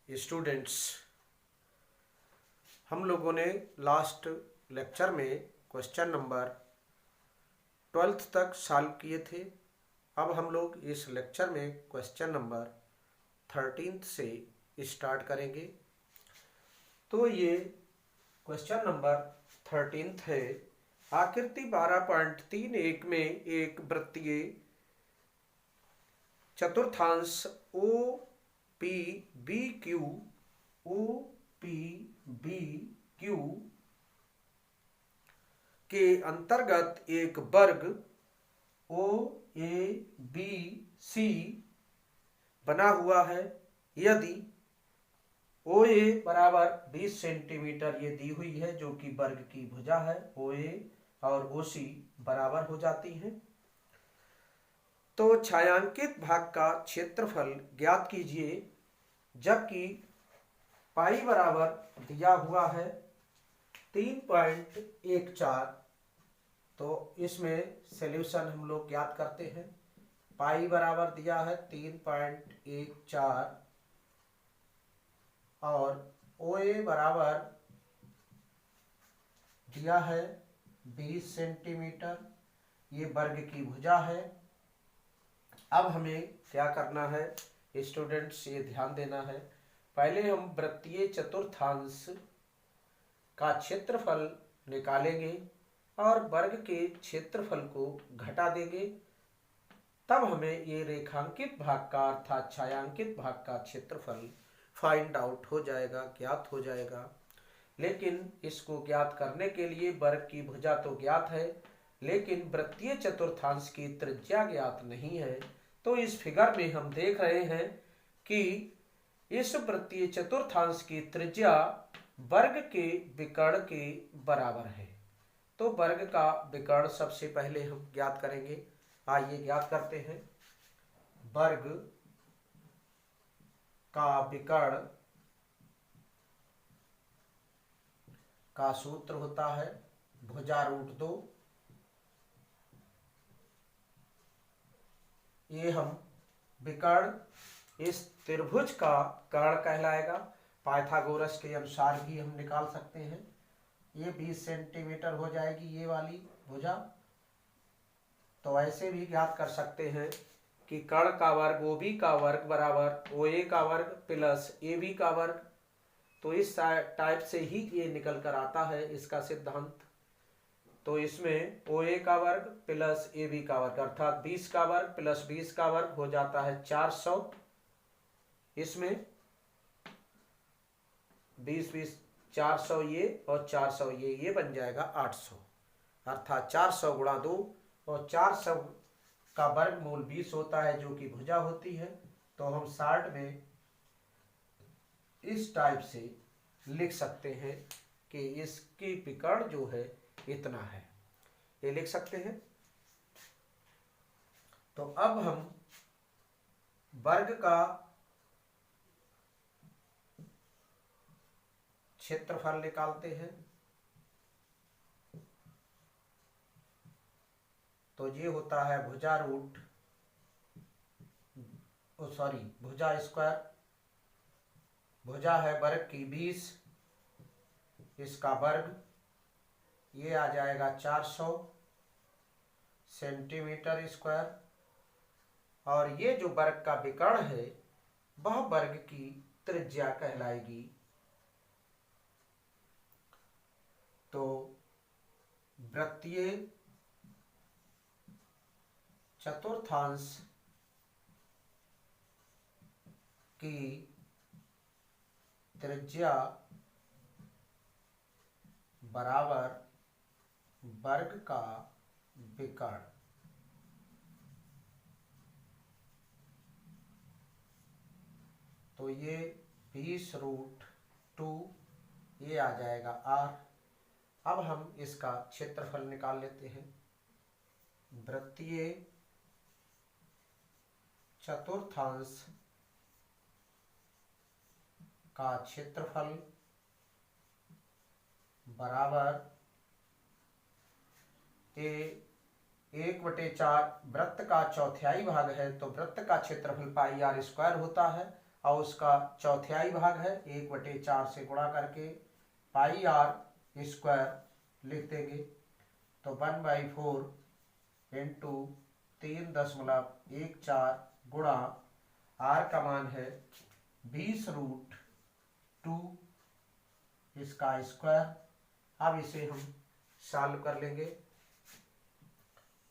Students, हम लोगों ने लास्ट लेक्चर में क्वेश्चन नंबर 12th तक सॉल्व किए थे। अब हम लोग इस लेक्चर में क्वेश्चन नंबर 13th से स्टार्ट करेंगे। तो ये क्वेश्चन नंबर 13th है। आकृति 12.31 में एक वृत्तीय चतुर्थांश ओ पी बी क्यू के अंतर्गत एक वर्ग ओ ए बी सी बना हुआ है। यदि ओ ए बराबर 20 सेंटीमीटर ये दी हुई है, जो कि वर्ग की भुजा है। ओ ए और ओ सी बराबर हो जाती हैं। तो छायांकित भाग का क्षेत्रफल ज्ञात कीजिए, जबकि पाई बराबर दिया हुआ है 3.14। तो इसमें सॉल्यूशन हम लोग ज्ञात करते हैं। पाई बराबर दिया है 3.14 और ओ ए बराबर दिया है 20 सेंटीमीटर। ये वर्ग की भुजा है। अब हमें क्या करना है स्टूडेंट्स, ये ध्यान देना है। पहले हम वृत्तीय चतुर्थांश का क्षेत्रफल निकालेंगे और वर्ग के क्षेत्रफल को घटा देंगे। तब हमें ये रेखांकित भाग का अर्थात छायांकित भाग का क्षेत्रफल फाइंड आउट हो जाएगा, ज्ञात हो जाएगा। लेकिन इसको ज्ञात करने के लिए वर्ग की भुजा तो ज्ञात है, लेकिन वृत्तीय चतुर्थांश की त्रिज्या ज्ञात नहीं है। तो इस फिगर में हम देख रहे हैं कि इस वृत्तीय चतुर्थांश की त्रिज्या वर्ग के विकर्ण के बराबर है। तो वर्ग का विकर्ण सबसे पहले हम ज्ञात करेंगे। आइए ज्ञात करते हैं। वर्ग का विकर्ण का सूत्र होता है भुजा √2। ये हम विकर्ण इस त्रिभुज का कर्ण कहलाएगा। पाइथागोरस के अनुसार भी हम निकाल सकते हैं। ये 20 सेंटीमीटर हो जाएगी ये वाली भुजा। तो ऐसे भी ज्ञात कर सकते हैं कि कर्ण का वर्ग ओ बी का वर्ग बराबर ओ ए का वर्ग प्लस ए बी का वर्ग। तो इस टाइप से ही ये निकल कर आता है इसका सिद्धांत। तो इसमें ओ ए का वर्ग प्लस ए बी का वर्ग अर्थात 20 का वर्ग प्लस 20 का वर्ग हो जाता है 400। इसमें 20 400 ये और 400 ये बन जाएगा 800। अर्थात 400 गुणा 2 और 400 का वर्गमूल 20 होता है, जो कि भुजा होती है। तो हम शॉर्ट में इस टाइप से लिख सकते हैं कि इसकी विकर्ण जो है इतना है, ये लिख सकते हैं। तो अब हम वर्ग का क्षेत्रफल निकालते हैं। तो ये होता है भुजा भुजा स्क्वायर। भुजा है वर्ग की 20, इसका वर्ग ये आ जाएगा 400 सेंटीमीटर स्क्वायर। और ये जो वर्ग का विकर्ण है वह वर्ग की त्रिज्या कहलाएगी। तो वृत्तीय चतुर्थांश की त्रिज्या बराबर वर्ग का विकर्ण। तो ये 20√2 ये आ जाएगा r। अब हम इसका क्षेत्रफल निकाल लेते हैं। वृत्तीय चतुर्थांश का क्षेत्रफल बराबर 1/4 वृत्त का चौथाई भाग है। तो वृत्त का क्षेत्रफल पाई r² होता है और उसका चौथाई भाग है 1/4 से गुणा करके पाई आर स्क्वायर लिख देंगे। तो 1/4 इंटू 3.14 गुणा आर का मान है 20√2 इसका स्क्वायर। अब इसे हम सॉल्व कर लेंगे।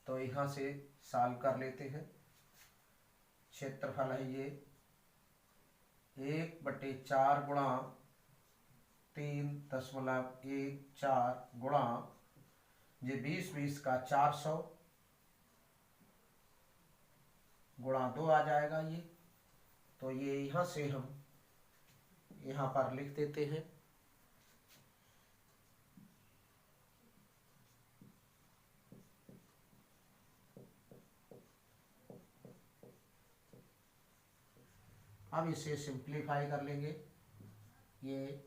तो यहाँ से सॉल्व कर लेते हैं। क्षेत्रफल है ये 1/4 गुणा 3.14 गुणा ये 20 का 400 गुणा 2 आ जाएगा ये। तो ये यहाँ से हम यहाँ पर लिख देते हैं। अब इसे सिंप्लीफाई कर लेंगे। ये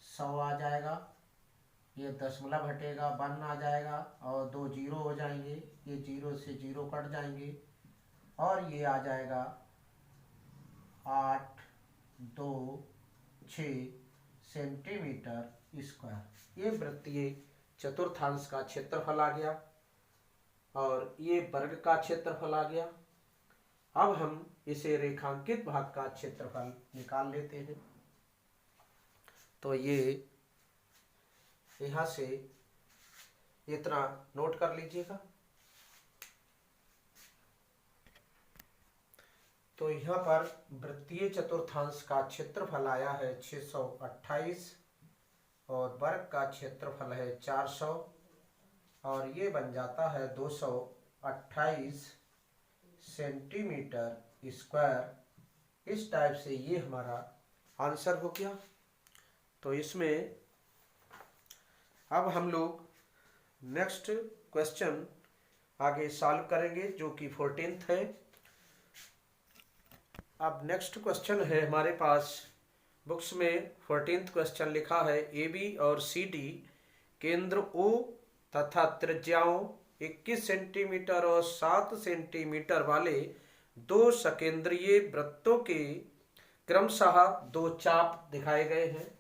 100 आ जाएगा, ये दशमलव हटेगा 1 आ जाएगा और 2 जीरो हो जाएंगे, ये 0 से 0 कट जाएंगे और ये आ जाएगा 826 सेंटीमीटर स्क्वायर। ये वृत्तीय चतुर्थांश का क्षेत्रफल आ गया और ये वर्ग का क्षेत्रफल आ गया। अब हम इसे रेखांकित भाग का क्षेत्रफल निकाल लेते हैं। तो ये यहाँ से इतना नोट कर लीजिएगा। तो यहाँ पर वृत्तीय चतुर्थांश का क्षेत्रफल आया है 628 और वर्ग का क्षेत्रफल है 400 और ये बन जाता है 228 सेंटीमीटर स्क्वायर। इस टाइप से ये हमारा आंसर हो गया। तो इसमें अब हम लोग नेक्स्ट क्वेश्चन आगे सॉल्व करेंगे जो कि 14th है। अब नेक्स्ट क्वेश्चन है हमारे पास बुक्स में 14th क्वेश्चन लिखा है AB और CD केंद्र O तथा त्रिज्याओं 21 सेंटीमीटर और 7 सेंटीमीटर वाले दो सकेंद्रीय वृत्तों के क्रमशः दो चाप दिखाए गए हैं।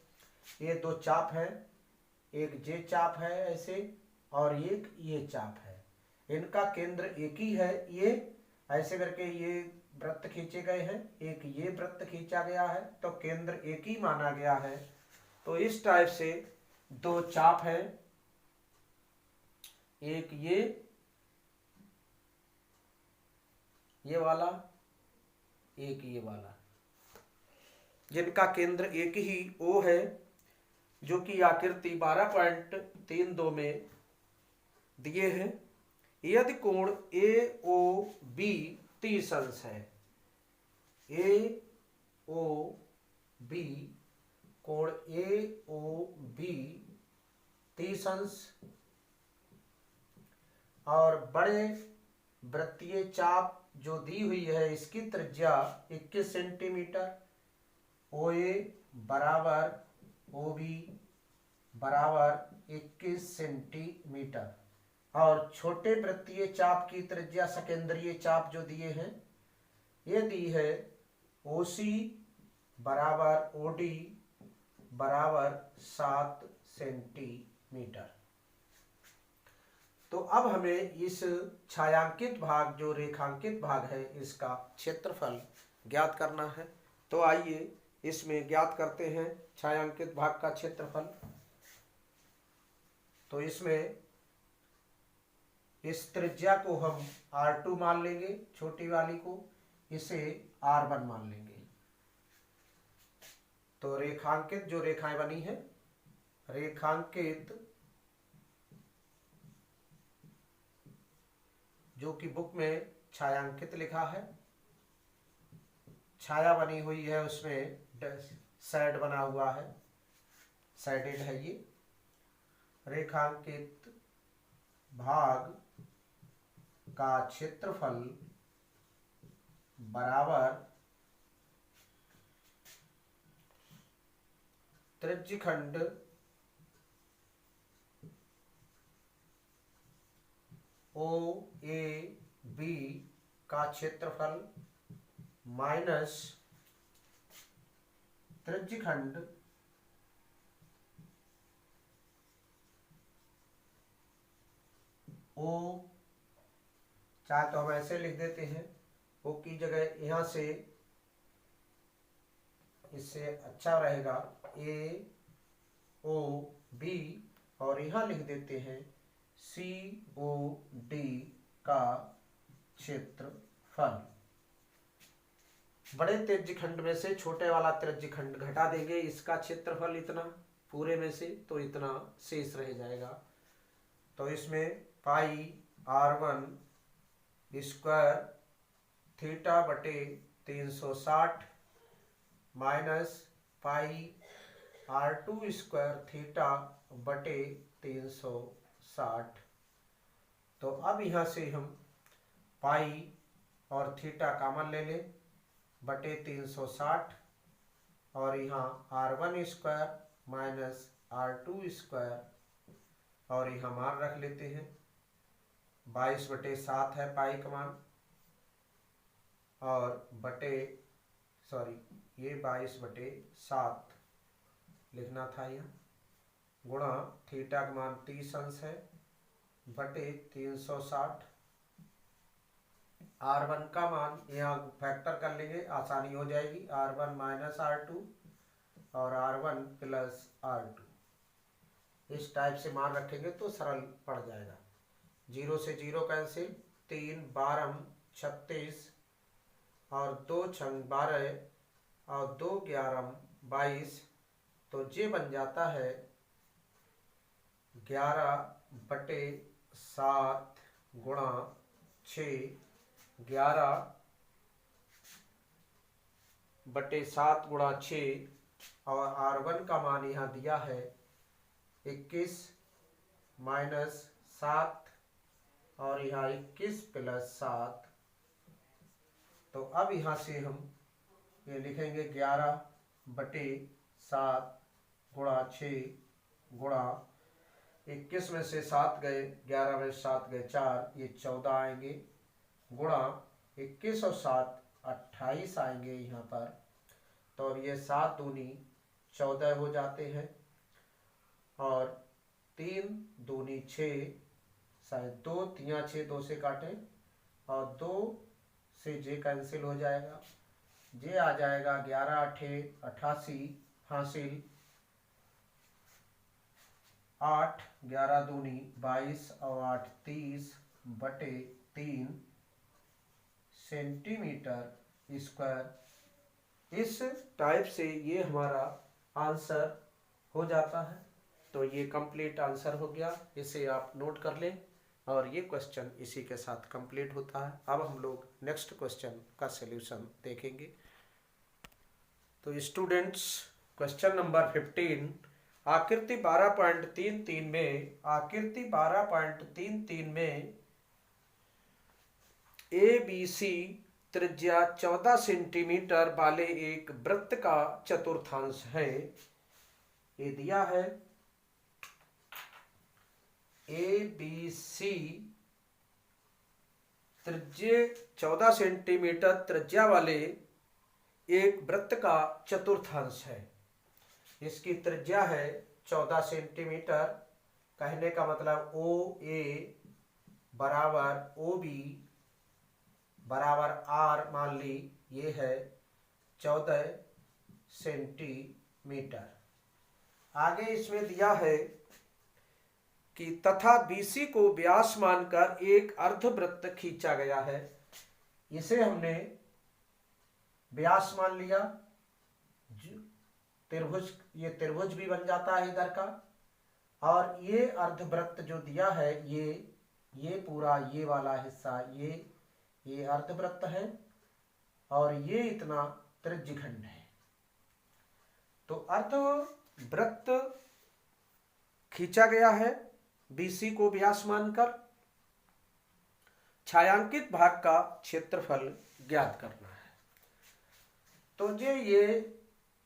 ये दो चाप है, एक जे चाप है ऐसे और एक ये चाप है। इनका केंद्र एक ही है। ये ऐसे करके ये वृत्त खींचे गए हैं, एक ये वृत्त खींचा गया है तो केंद्र एक ही माना गया है। तो इस टाइप से दो चाप है, एक ये वाला, एक ये वाला, जिनका केंद्र एक ही O है, जो कि आकृति 12.32 में दिए हैं। यदि कोण AOB 30 अंश है, AOB कोण AOB 30 अंश और बड़े वृत्तीय चाप जो दी हुई है इसकी त्रिज्या 21 सेंटीमीटर, OA बराबर OB बराबर 21 सेंटीमीटर और छोटे वृत्तीय चाप की त्रिज्या सकेंद्रीय चाप जो दिए हैं ये दी है OC बराबर OD बराबर 7 सेंटीमीटर। तो अब हमें इस छायांकित भाग जो रेखांकित भाग है इसका क्षेत्रफल ज्ञात करना है। तो आइए इसमें ज्ञात करते हैं छायांकित भाग का क्षेत्रफल। तो इसमें इस त्रिज्या को हम R2 मान लेंगे, छोटी वाली को, इसे R1 मान लेंगे। तो रेखांकित जो रेखाएं बनी है, रेखांकित जो कि बुक में छायांकित लिखा है, छाया बनी हुई है, उसमें सैड बना हुआ है, सैडेड है ये। रेखांकित भाग का क्षेत्रफल बराबर त्रिज्यखंड OAB का क्षेत्रफल माइनस त्रिज्यखंड ओ, चाहे तो हम ऐसे लिख देते हैं, ओ की जगह यहां से, इससे अच्छा रहेगा ए ओ बी, और यहां लिख देते हैं सी ओ डी का क्षेत्रफल। बड़े त्रिज्यखंड में से छोटे वाला त्रिज्यखंड घटा देंगे, इसका क्षेत्रफल इतना पूरे में से, तो इतना शेष रह जाएगा। तो इसमें पाई r1 स्क्वायर थीटा बटे 360 minus pi r2 square theta बटे 360। तो अब यहाँ से हम पाई और थीटा कॉमन ले लें, बटे 360, और यहाँ r1 square minus r2 square, और यहाँ मान रख लेते हैं 22/7 है पाई का मान, और ये 22/7 लिखना था यहाँ, गुणा थीटा का मान 30 अंश है बटे 360। r1 का मान यहाँ फैक्टर कर लेंगे, आसानी हो जाएगी, r1 माइनस r2 और r1 प्लस r2, इस टाइप से मान रखेंगे तो सरल पड़ जाएगा। 0 से 0 कैंसिल, 3 12 36 और 2 6 12 और 2 11 22, तो ये बन जाता है 11/7 गुणा 6, 11/7 गुणा 6, और r1 का मान यहाँ दिया है 21 माइनस 7, और यहाँ 21 प्लस 7। तो अब यहाँ से हम ये लिखेंगे 11/7 गुणा 6 गुणा 21 में से 7 गए, 11 में 7 गए 4, ये 14 आएंगे, गुणा 21 और 7 28 आएंगे यहाँ पर। तो अब ये 7 दूनी 14 हो जाते हैं, और 3 दूनी 6, शायद 2 3 6 2 से काटें, और 2 से जे कैंसिल हो जाएगा, जे आ जाएगा 11 8 88 हासिल 8, 11 दूनी 22 और 8 30/3 सेंटीमीटर स्क्वायर। इस टाइप से ये हमारा आंसर हो जाता है। तो ये कंप्लीट आंसर हो गया, इसे आप नोट कर लें, और ये क्वेश्चन इसी के साथ कंप्लीट होता है। अब हम लोग नेक्स्ट क्वेश्चन का सलूशन देखेंगे। तो स्टूडेंट्स, क्वेश्चन नंबर 15, आकृति 12.33 में ABC त्रिज्या 14 सेंटीमीटर वाले एक वृत्त का चतुर्थांश है। ये दिया है ABC त्रिज्या 14 सेंटीमीटर त्रिज्या वाले एक वृत्त का चतुर्थांश है। इसकी त्रिज्या है 14 सेंटीमीटर, कहने का मतलब OA बराबर OB बराबर R मान ली, ये है 14 सेंटीमीटर। आगे इसमें दिया है कि तथा BC को व्यास मानकर एक अर्धवृत्त खींचा गया है। इसे हमने व्यास मान लिया, त्रिभुज, ये त्रिभुज भी बन जाता है इधर का, और ये अर्धवृत्त जो दिया है, ये पूरा ये वाला हिस्सा ये अर्धवृत्त है, और ये इतना त्रिज्यखंड है। तो अर्धवृत्त खींचा गया है BC को व्यास मानकर। छायांकित भाग का क्षेत्रफल ज्ञात करना है। तो ये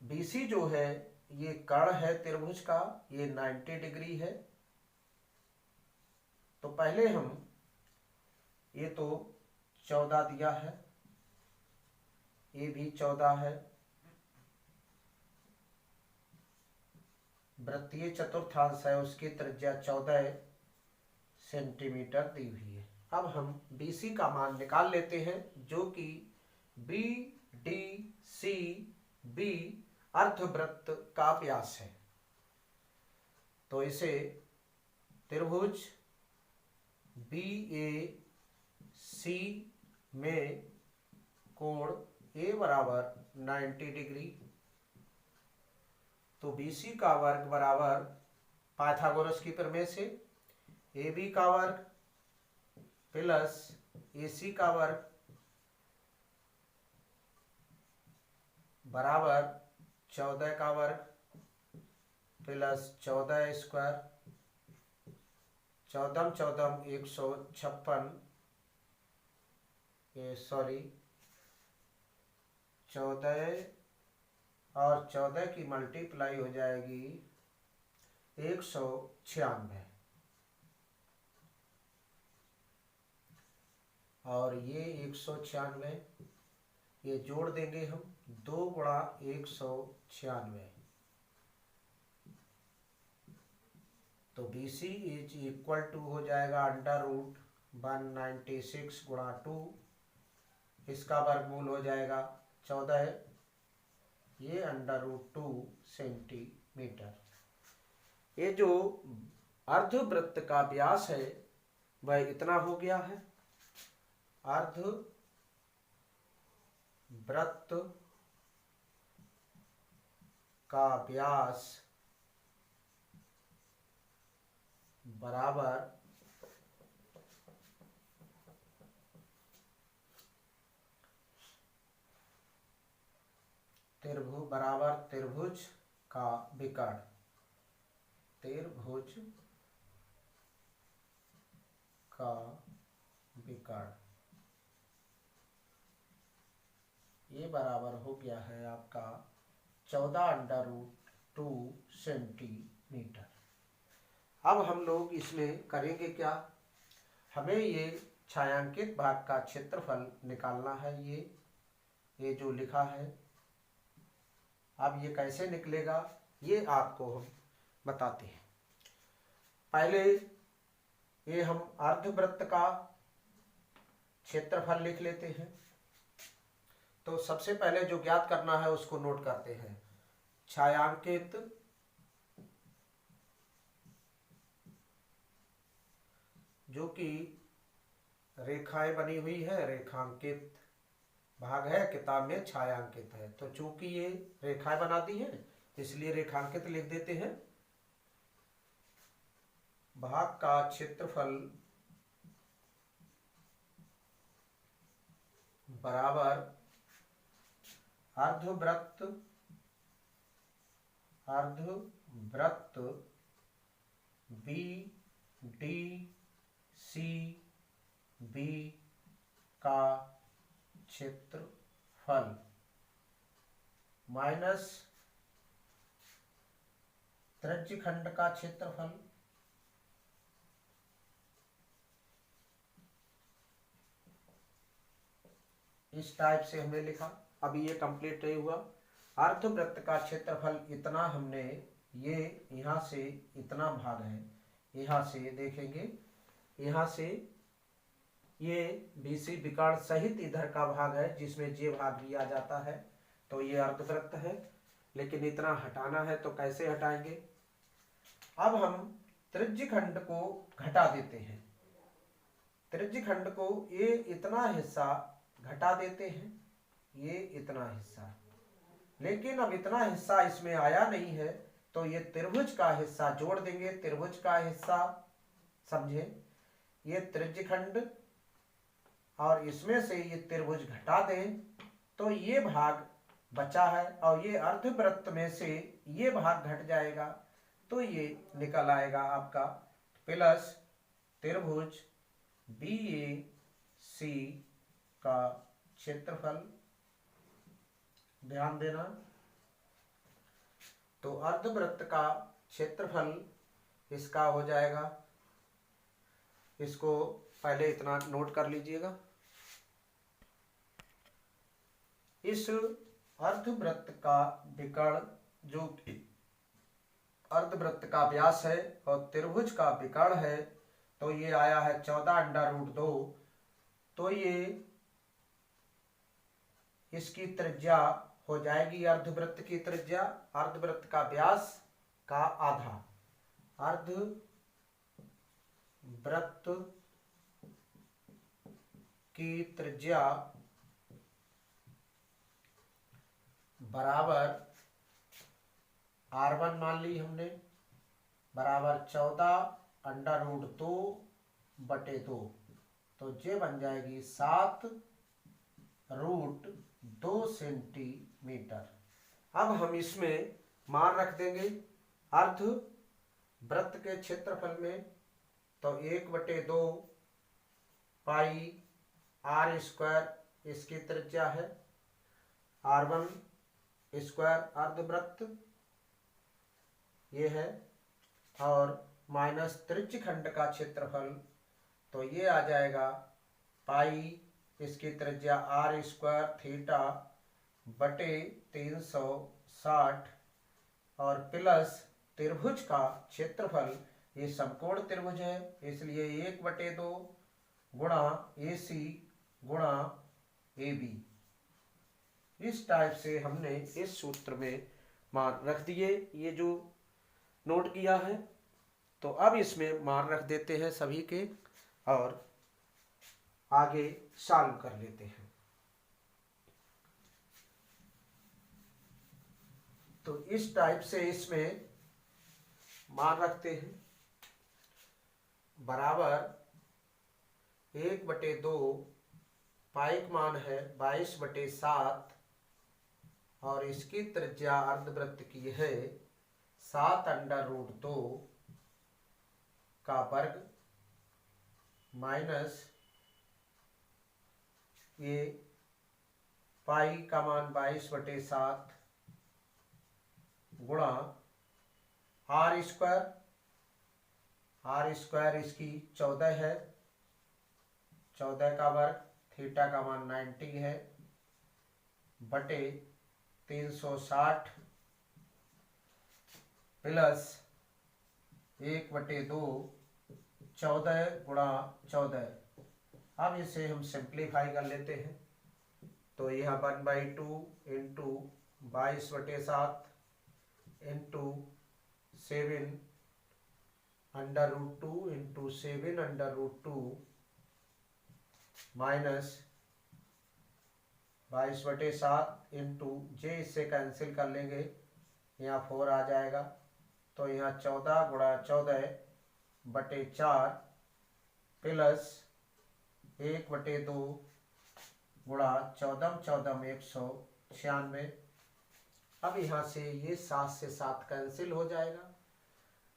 BC जो है, ये कर्ण है त्रिभुज का, ये 90 डिग्री है। तो पहले हम, ये तो 14 दिया है, ये भी 14 है, वृत्तीय चतुर्थांश है उसकी त्रिज्या 14 सेंटीमीटर दी हुई है। अब हम BC का मान निकाल लेते हैं, जो कि BDCB अर्धवृत्त का व्यास है। तो इसे त्रिभुज BAC में कोण A बराबर 90 डिग्री, तो BC का वर्ग बराबर पाइथागोरस की प्रमेय से AB का वर्ग प्लस AC का वर्ग बराबर 14 का वर्ग प्लस 14 स्क्वायर, 14 156, 14 और 14 की मल्टीप्लाई हो जाएगी 196, और ये 196 ये जोड़ देंगे हम, 2 गुणा 196, तो BC इज इक्वल टू हो जाएगा √196 गुणा 2, इसका वर्गमूल हो जाएगा 14, ये √2 सेंटीमीटर। ये जो अर्धवृत्त का व्यास है वह इतना हो गया है। अर्धवृत्त का व्यास बराबर त्रिभुज का विकर्ण, त्रिभुज का विकर्ण, ये बराबर हो गया है आपका 14√2 सेंटीमीटर। अब हम लोग इसमें करेंगे क्या, हमें ये छायांकित भाग का क्षेत्रफल निकालना है। ये जो लिखा है, अब ये कैसे निकलेगा ये आपको हम बताते हैं। पहले ये हम अर्धवृत्त का क्षेत्रफल लिख लेते हैं। तो सबसे पहले जो ज्ञात करना है उसको नोट करते हैं। छायांकित जो कि रेखाएं बनी हुई है, रेखांकित भाग है, किताब में छायांकित है, तो चूंकि ये रेखाएं बना दी है इसलिए रेखांकित लिख देते हैं। भाग का क्षेत्रफल बराबर अर्धवृत्त BDCB का क्षेत्रफल माइनस त्रिज्यखंड का क्षेत्रफल इस टाइप से हमने लिखा। अभी ये कंप्लीट नहीं हुआ। अर्धवृत्त का क्षेत्रफल इतना हमने, ये यहाँ से इतना भाग है, यहाँ से देखेंगे, यहाँ से ये BC विकर्ण सहित इधर का भाग है जिसमें जे भाग भी आ जाता है, तो ये अर्धवृत्त है। लेकिन इतना हटाना है तो कैसे हटाएंगे। अब हम त्रिज्यखंड को घटा देते हैं। त्रिज्यखंड को ये इतना हिस्सा घटा देते हैं, ये इतना हिस्सा, लेकिन अब इतना हिस्सा इसमें आया नहीं है तो ये त्रिभुज का हिस्सा जोड़ देंगे। त्रिभुज का हिस्सा समझे, ये त्रिज्यखंड और इसमें से ये त्रिभुज घटा दें तो ये भाग बचा है, और ये अर्धवृत्त में से ये भाग घट जाएगा तो ये निकल आएगा आपका प्लस त्रिभुज BAC का क्षेत्रफल। ध्यान देना, तो अर्धवृत्त का क्षेत्रफल इसका हो जाएगा, इसको पहले इतना नोट कर लीजिएगा। इस अर्धवृत्त का विकर्ण जो अर्धवृत्त का व्यास है और त्रिभुज का विकर्ण है, तो ये आया है 14√2। तो ये इसकी त्रिज्या हो जाएगी, अर्धवृत्त की त्रिज्या, अर्धवृत्त का व्यास का आधा, अर्धवृत्त की त्रिज्या बराबर R1 मान ली हमने, बराबर 14√2/2, तो ये बन जाएगी 7√2 सेंटीमीटर। अब हम इसमें मान रख देंगे अर्ध वृत्त के क्षेत्रफल में, तो 1/2 पाई r² इसकी त्रिज्या है, R1² अर्धवृत्त ये है, और माइनस त्रिज्यखंड का क्षेत्रफल, तो ये आ जाएगा पाई इसकी त्रिज्या r² थीटा बटे 360, और प्लस त्रिभुज का क्षेत्रफल, ये समकोण त्रिभुज है इसलिए 1/2 गुणा AC गुणा AB। इस टाइप से हमने इस सूत्र में मान रख दिए, ये जो नोट किया है। तो अब इसमें मान रख देते हैं सभी के और आगे सॉल्व कर लेते हैं। तो इस टाइप से इसमें मान रखते हैं, बराबर 1/2 पाइक मान है 22/7, और इसकी त्रिज्या अर्धवृत्त की है 7√2 का वर्ग, माइनस ये पाई का मान 22/7 गुणा r² इसकी 14 है, 14 का वर्ग, थीटा का मान 90 है, बटे 360 प्लस 1/2 14 गुणा 14। अब इसे हम सिंप्लीफाई कर लेते हैं, तो यह 1/2 into 22/7 into 7√2 into 7√2 minus 22/7 into J, इससे कैंसिल कर लेंगे, यहाँ 4 आ जाएगा, तो यहाँ 14 गुणा 14/4 प्लस 1/2 गुणा 14 196। अब यहाँ से ये 7 से 7 कैंसिल हो जाएगा,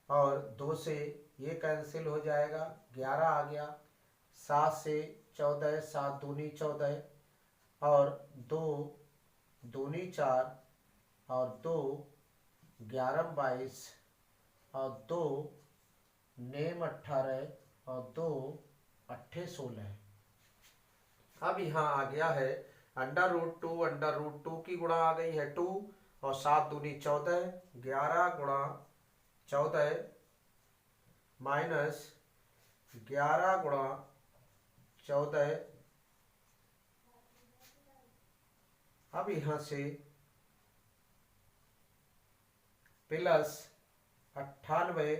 और 2 से ये कैंसिल हो जाएगा, 11 आ गया, 7 से 14, 7 दूनी 14, और 2 दूनी 4, और 2 11 22, और 2 नेम 18, और 2 8 16। अब यहाँ आ गया है √2 की गुणा आ गई है 2, और 7 दूनी 14, 11 गुणा 14 माइनस 11 गुणा 14। अब यहाँ से प्लस 98।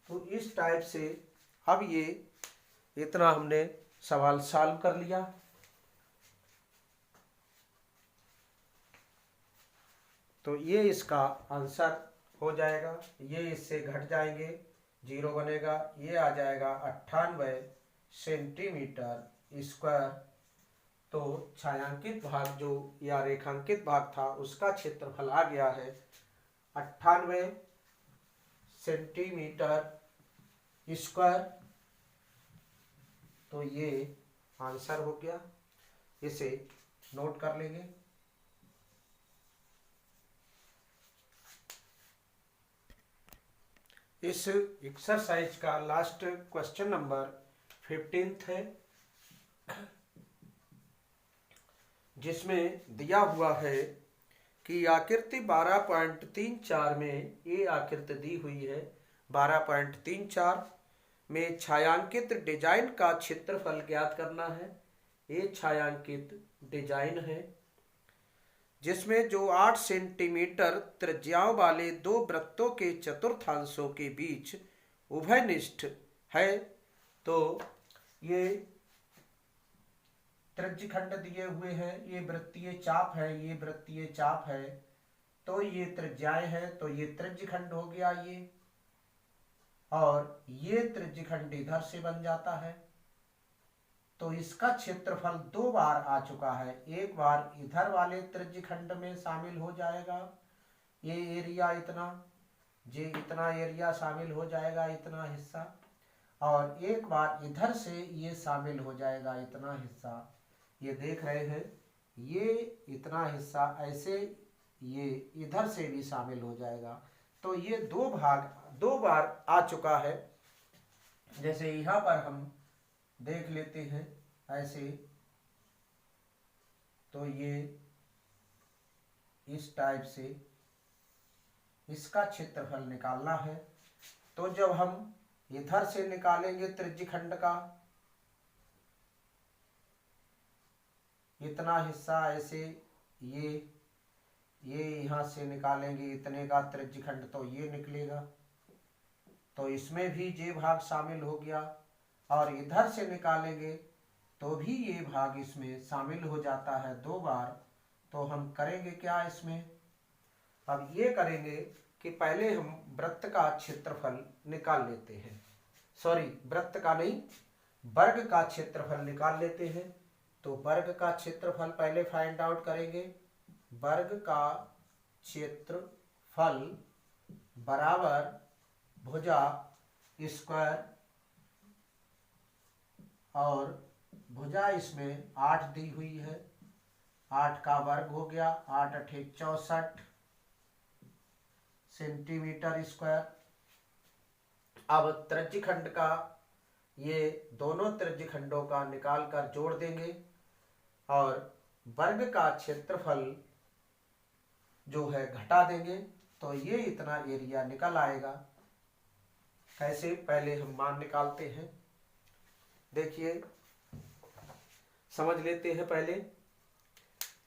तो इस टाइप से अब ये इतना हमने सवाल सॉल्व कर लिया। तो ये इसका आंसर हो जाएगा, ये इससे घट जाएंगे, 0 बनेगा, ये आ जाएगा 98 सेंटीमीटर²। तो छायांकित भाग जो या रेखांकित भाग था उसका क्षेत्रफल आ गया है 98 सेंटीमीटर²। तो ये आंसर हो गया, इसे नोट कर लेंगे। इस एक्सरसाइज का लास्ट क्वेश्चन नंबर 15 है, जिसमें दिया हुआ है कि आकृति 12.34 में ये आकृति दी हुई है 12.34 में छायांकित डिजाइन का क्षेत्रफल ज्ञात करना है। ये छायांकित डिजाइन है जिसमें जो 8 सेंटीमीटर त्रिज्याओं वाले दो वृत्तों के चतुर्थांशों के बीच उभयनिष्ठ है। तो ये त्रिज्यखंड दिए हुए हैं, ये वृत्तीय चाप है, ये वृत्तीय चाप है, तो ये त्रिज्याएं हैं, तो ये त्रिज्यखंड हो गया ये, और ये त्रिज्यखंड इधर से बन जाता है। तो इसका क्षेत्रफल 2 बार आ चुका है, एक बार इधर वाले त्रिज्यखंड में शामिल हो जाएगा, ये एरिया इतना, ये इतना एरिया शामिल हो जाएगा, इतना हिस्सा, और एक बार इधर से ये शामिल हो जाएगा, इतना हिस्सा, ये देख रहे हैं, ये इतना हिस्सा ऐसे ये इधर से भी शामिल हो जाएगा। तो ये 2 बार आ चुका है। जैसे यहाँ पर हम देख लेते हैं ऐसे, तो ये इस टाइप से इसका क्षेत्रफल निकालना है। तो जब हम इधर से निकालेंगे त्रिज्यखंड का इतना हिस्सा ऐसे, ये यहाँ से निकालेंगे इतने का त्रिज्यखंड, तो ये निकलेगा, तो इसमें भी ये भाग शामिल हो गया, और इधर से निकालेंगे तो भी ये भाग इसमें शामिल हो जाता है 2 बार। तो हम करेंगे क्या इसमें, अब ये करेंगे कि पहले हम वृत्त का क्षेत्रफल निकाल लेते हैं, सॉरी वृत्त का नहीं, वर्ग का क्षेत्रफल निकाल लेते हैं। तो वर्ग का क्षेत्रफल पहले फाइंड आउट करेंगे। वर्ग का क्षेत्रफल बराबर भुजा स्क्वायर, और भुजा इसमें 8 दी हुई है, 8 का वर्ग हो गया, 8 अठे 64 सेंटीमीटर स्क्वायर। अब त्रिज्यखंड का ये दोनों त्रिज्यखंडों का निकाल कर जोड़ देंगे, और वर्ग का क्षेत्रफल जो है घटा देंगे, तो ये इतना एरिया निकल आएगा। कैसे, पहले हम मान निकालते हैं। देखिए समझ लेते हैं पहले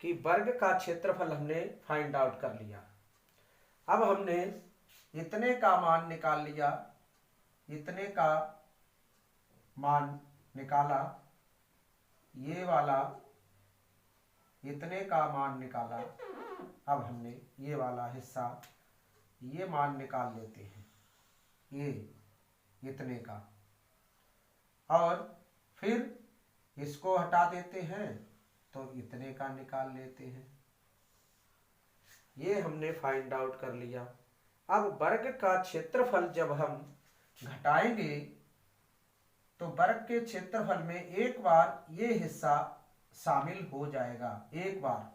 कि वर्ग का क्षेत्रफल हमने फाइंड आउट कर लिया। अब हमने इतने का मान निकाल लिया, इतने का मान निकाला, ये वाला इतने का मान निकाला। अब हमने ये वाला हिस्सा ये मान निकाल लेते हैं, ये इतने का, और फिर इसको हटा देते हैं तो इतने का निकाल लेते हैं। ये हमने फाइंड आउट कर लिया। अब वर्ग का क्षेत्रफल जब हम घटाएंगे तो वर्ग के क्षेत्रफल में एक बार ये हिस्सा शामिल हो जाएगा, एक बार,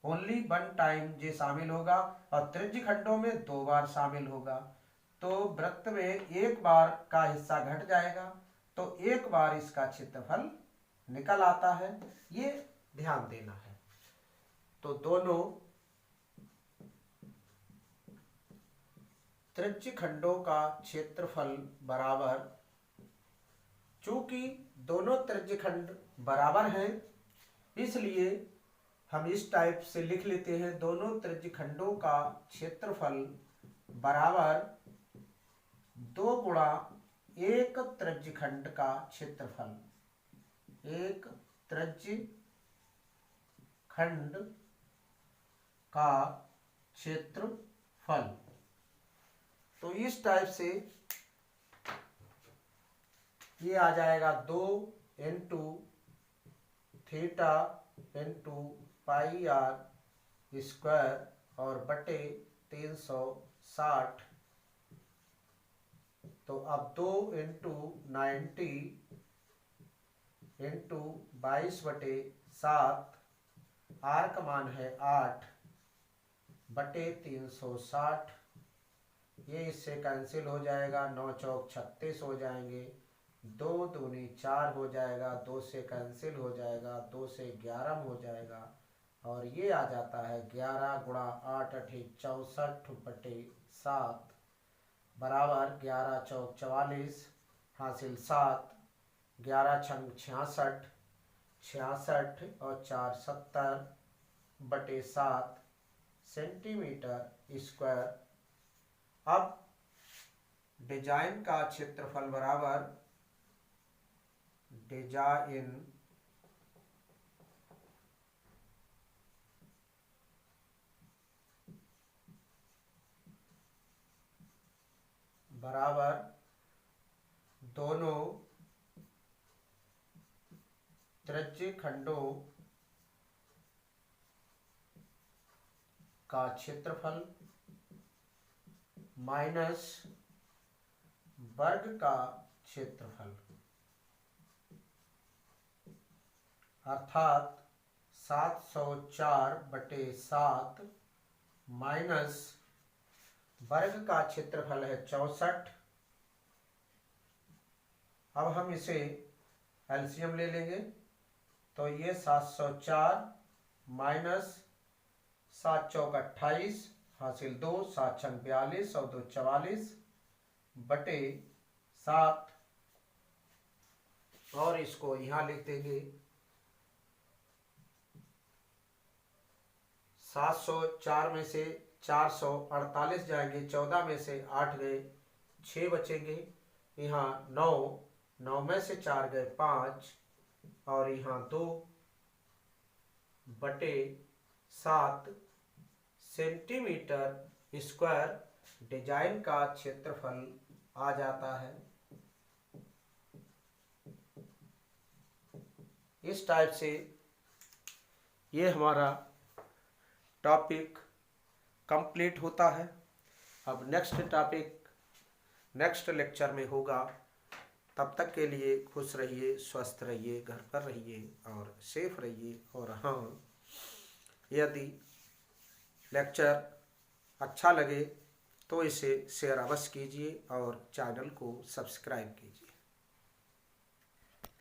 ओनली 1 टाइम ये शामिल होगा, और त्रिज्यखंडों में 2 बार शामिल होगा। तो वृत्त में एक बार का हिस्सा घट जाएगा, तो एक बार इसका क्षेत्रफल निकल आता है, ये ध्यान देना है। तो दोनों त्रिज्यखंडों का क्षेत्रफल बराबर, चूंकि दोनों त्रिज्यखंड बराबर हैं इसलिए हम इस टाइप से लिख लेते हैं, दोनों त्रिज्यखंडों का क्षेत्रफल बराबर 2 गुणा एक त्रिज्यखंड का क्षेत्रफल, एक त्रिज्यखंड का क्षेत्रफल। तो इस टाइप से ये आ जाएगा 2 into theta into pi r square और बटे 360। तो अब 2 इंटू 90 इंटू 22 बटे 7, आर का मान है 8 बटे 360। ये इससे कैंसिल हो जाएगा, 9 चौक 36 हो जाएंगे, 2 दूनी 4 हो जाएगा, 2 से कैंसिल हो जाएगा, 2 से 11 हो जाएगा, और ये आ जाता है 11 गुणा 8 अठे 64/7 बराबर 11 चौक 44 हासिल 7, 11 छंग 66, 66 और 4 70/7 सेंटीमीटर स्क्वायर। अब डिजाइन का क्षेत्रफल बराबर डिजाइन बराबर दोनों त्रिज्य खंडों का क्षेत्रफल माइनस वर्ग का क्षेत्रफल, अर्थात 704/7 माइनस वर्ग का क्षेत्रफल है 64। अब हम इसे एलसीएम ले लेंगे तो ये 704 माइनस 7 चौक 28 हासिल 2, 7 छंग 42 और 2 44/7 और इसको यहाँ लिख देंगे 704 में से 448 जाएंगे, 14 में से 8 गए 6 बचेंगे, यहाँ 9 में से 4 गए 5 और यहाँ 2/7 सेंटीमीटर स्क्वायर डिजाइन का क्षेत्रफल आ जाता है। इस टाइप से ये हमारा टॉपिक कंप्लीट होता है। अब नेक्स्ट टॉपिक नेक्स्ट लेक्चर में होगा। तब तक के लिए खुश रहिए, स्वस्थ रहिए, घर पर रहिए और सेफ रहिए। और हाँ, यदि लेक्चर अच्छा लगे तो इसे शेयर अवश्य कीजिए और चैनल को सब्सक्राइब कीजिए।